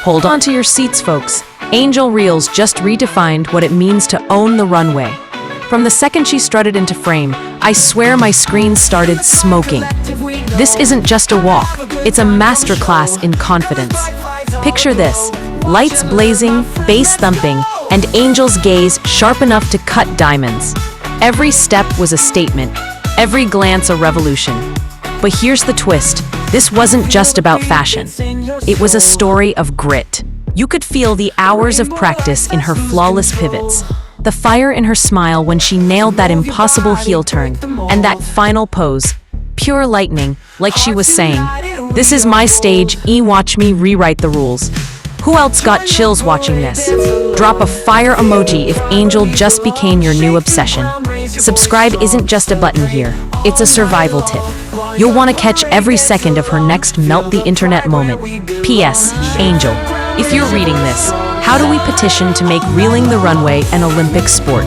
Hold on to your seats, folks. Angel Reels just redefined what it means to own the runway. From the second she strutted into frame, I swear my screen started smoking. This isn't just a walk, it's a masterclass in confidence. Picture this, lights blazing, bass thumping, and Angel's gaze sharp enough to cut diamonds. Every step was a statement, every glance a revolution. But here's the twist, this wasn't just about fashion. It was a story of grit. You could feel the hours of practice in her flawless pivots, the fire in her smile when she nailed that impossible heel turn, and that final pose, pure lightning, like she was saying, "This is my stage, watch me rewrite the rules." Who else got chills watching this? Drop a fire emoji if Angel just became your new obsession. Subscribe isn't just a button here, it's a survival tip. You'll want to catch every second of her next melt the internet moment. P.S. Angel, if you're reading this, how do we petition to make reeling the runway an Olympic sport?